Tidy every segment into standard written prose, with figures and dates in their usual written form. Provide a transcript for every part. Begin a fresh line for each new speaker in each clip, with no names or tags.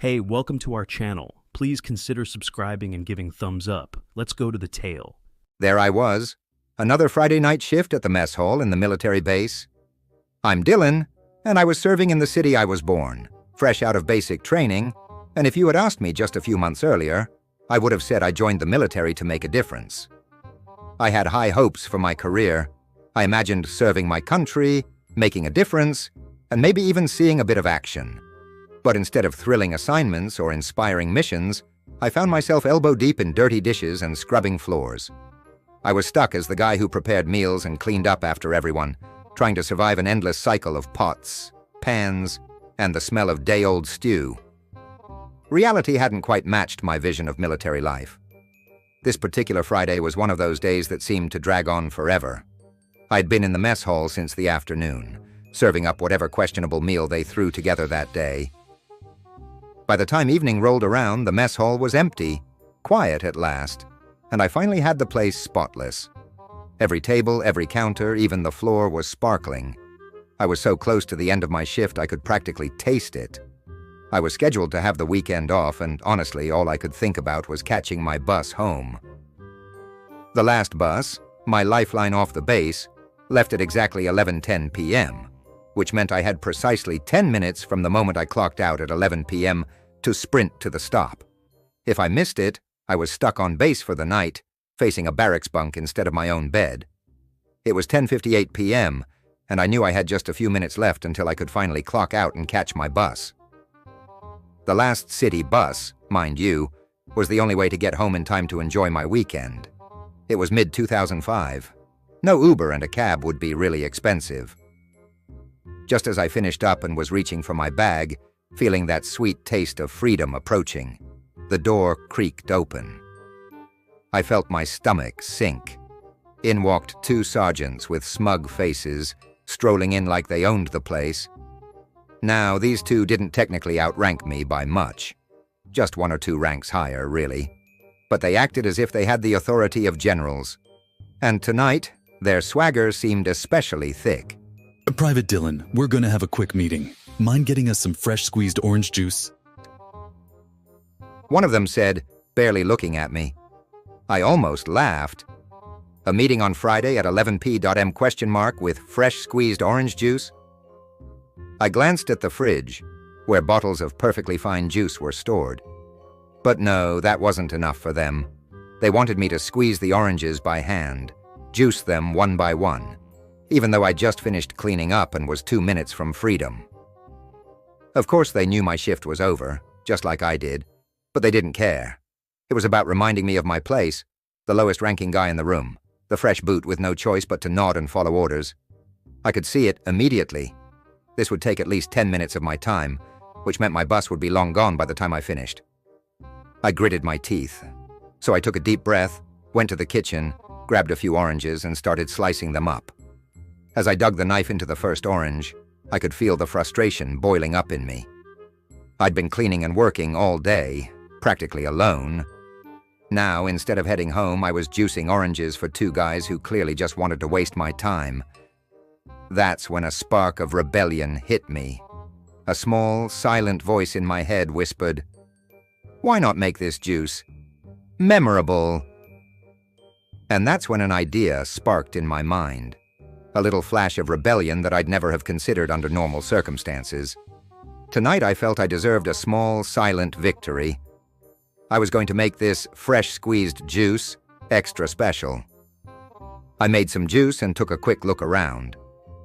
Hey, welcome to our channel. Please consider subscribing and giving thumbs up. Let's go to the tale.
There I was, another Friday night shift at the mess hall in the military base. I'm Dylan, and I was serving in the city I was born, fresh out of basic training, and if you had asked me just a few months earlier, I would have said I joined the military to make a difference. I had high hopes for my career. I imagined serving my country, making a difference, and maybe even seeing a bit of action. But instead of thrilling assignments or inspiring missions, I found myself elbow-deep in dirty dishes and scrubbing floors. I was stuck as the guy who prepared meals and cleaned up after everyone, trying to survive an endless cycle of pots, pans, and the smell of day-old stew. Reality hadn't quite matched my vision of military life. This particular Friday was one of those days that seemed to drag on forever. I'd been in the mess hall since the afternoon, serving up whatever questionable meal they threw together that day. By the time evening rolled around, the mess hall was empty, quiet at last, and I finally had the place spotless. Every table, every counter, even the floor was sparkling. I was so close to the end of my shift I could practically taste it. I was scheduled to have the weekend off, and honestly, all I could think about was catching my bus home. The last bus, my lifeline off the base, left at exactly 11:10 p.m., which meant I had precisely 10 minutes from the moment I clocked out at 11 p.m. to sprint to the stop. If I missed it, I was stuck on base for the night, facing a barracks bunk instead of my own bed. It was 10:58 p.m., and I knew I had just a few minutes left until I could finally clock out and catch my bus. The last city bus, mind you, was the only way to get home in time to enjoy my weekend. It was mid-2005. No Uber and a cab would be really expensive. Just as I finished up and was reaching for my bag, feeling that sweet taste of freedom approaching, the door creaked open. I felt my stomach sink. In walked two sergeants with smug faces, strolling in like they owned the place. Now, these two didn't technically outrank me by much. Just one or two ranks higher, really. But they acted as if they had the authority of generals. And tonight, their swagger seemed especially thick.
Private Dylan, we're gonna have a quick meeting. Mind getting us some fresh squeezed orange juice?
One of them said, barely looking at me. I almost laughed. A meeting on Friday at 11 p.m. with fresh squeezed orange juice? I glanced at the fridge, where bottles of perfectly fine juice were stored. But no, that wasn't enough for them. They wanted me to squeeze the oranges by hand, juice them one by one, even though I'd just finished cleaning up and was 2 minutes from freedom. Of course, they knew my shift was over, just like I did, but they didn't care. It was about reminding me of my place, the lowest-ranking guy in the room, the fresh boot with no choice but to nod and follow orders. I could see it immediately. This would take at least 10 minutes of my time, which meant my bus would be long gone by the time I finished. I gritted my teeth, so I took a deep breath, went to the kitchen, grabbed a few oranges, and started slicing them up. As I dug the knife into the first orange, I could feel the frustration boiling up in me. I'd been cleaning and working all day, practically alone. Now, instead of heading home, I was juicing oranges for two guys who clearly just wanted to waste my time. That's when a spark of rebellion hit me. A small, silent voice in my head whispered, "Why not make this juice memorable?" And that's when an idea sparked in my mind. A little flash of rebellion that I'd never have considered under normal circumstances. Tonight I felt I deserved a small, silent victory. I was going to make this fresh squeezed juice extra special. I made some juice and took a quick look around.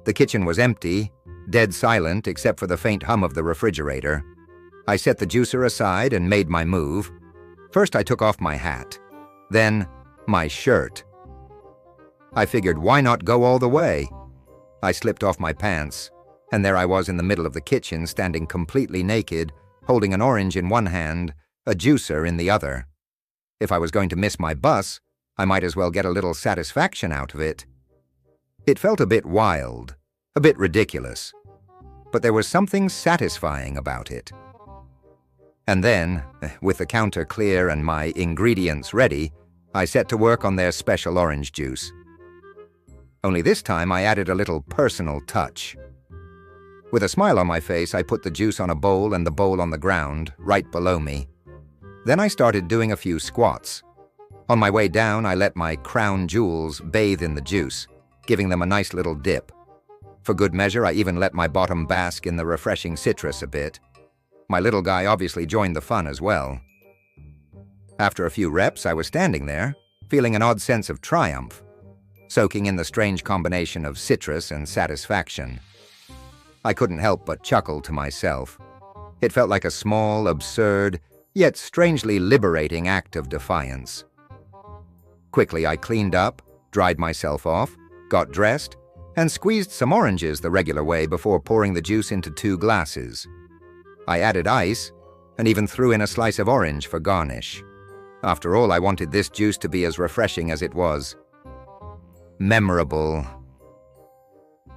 The kitchen was empty, dead silent except for the faint hum of the refrigerator. I set the juicer aside and made my move. First I took off my hat, then my shirt. I figured, why not go all the way? I slipped off my pants, and there I was in the middle of the kitchen, standing completely naked, holding an orange in one hand, a juicer in the other. If I was going to miss my bus, I might as well get a little satisfaction out of it. It felt a bit wild, a bit ridiculous, but there was something satisfying about it. And then, with the counter clear and my ingredients ready, I set to work on their special orange juice. Only this time I added a little personal touch. With a smile on my face, I put the juice on a bowl and the bowl on the ground, right below me. Then I started doing a few squats. On my way down, I let my crown jewels bathe in the juice, giving them a nice little dip. For good measure, I even let my bottom bask in the refreshing citrus a bit. My little guy obviously joined the fun as well. After a few reps, I was standing there, feeling an odd sense of triumph, soaking in the strange combination of citrus and satisfaction. I couldn't help but chuckle to myself. It felt like a small, absurd, yet strangely liberating act of defiance. Quickly, I cleaned up, dried myself off, got dressed, and squeezed some oranges the regular way before pouring the juice into 2 glasses. I added ice, and even threw in a slice of orange for garnish. After all, I wanted this juice to be as refreshing as it was. Memorable.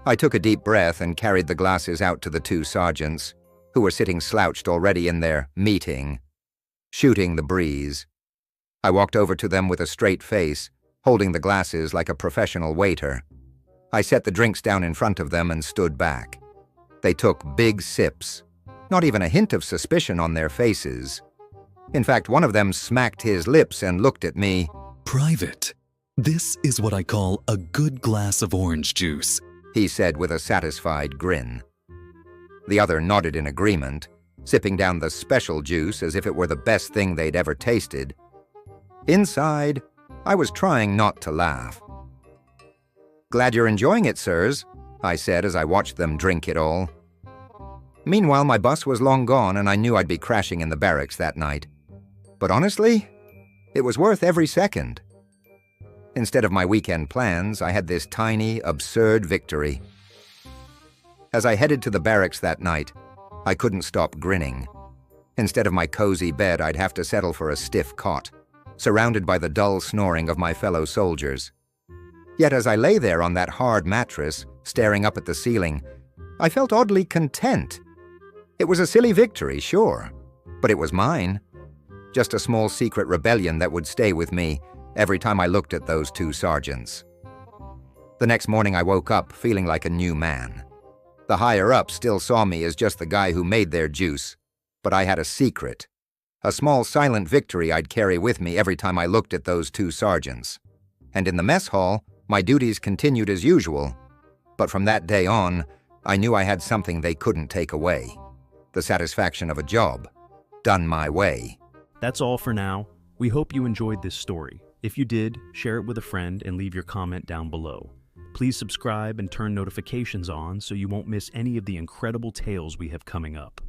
I took a deep breath and carried the glasses out to the 2 sergeants, who were sitting slouched already in their meeting, shooting the breeze. I walked over to them with a straight face, holding the glasses like a professional waiter. I set the drinks down in front of them and stood back. They took big sips, not even a hint of suspicion on their faces. In fact, one of them smacked his lips and looked at me.
Private. This is what I call a good glass of orange juice,
He said with a satisfied grin. The other nodded in agreement, sipping down the special juice as if it were the best thing they'd ever tasted. Inside, I was trying not to laugh. "Glad you're enjoying it, sirs," I said as I watched them drink it all. Meanwhile, my bus was long gone and I knew I'd be crashing in the barracks that night. But honestly, it was worth every second. Instead of my weekend plans, I had this tiny, absurd victory. As I headed to the barracks that night, I couldn't stop grinning. Instead of my cozy bed, I'd have to settle for a stiff cot, surrounded by the dull snoring of my fellow soldiers. Yet as I lay there on that hard mattress, staring up at the ceiling, I felt oddly content. It was a silly victory, sure, but it was mine. Just a small secret rebellion that would stay with me every time I looked at those 2 sergeants. The next morning I woke up feeling like a new man. The higher-ups still saw me as just the guy who made their juice, but I had a secret, a small silent victory I'd carry with me every time I looked at those 2 sergeants. And in the mess hall, my duties continued as usual, but from that day on, I knew I had something they couldn't take away. The satisfaction of a job, done my way.
That's all for now. We hope you enjoyed this story. If you did, share it with a friend and leave your comment down below. Please subscribe and turn notifications on so you won't miss any of the incredible tales we have coming up.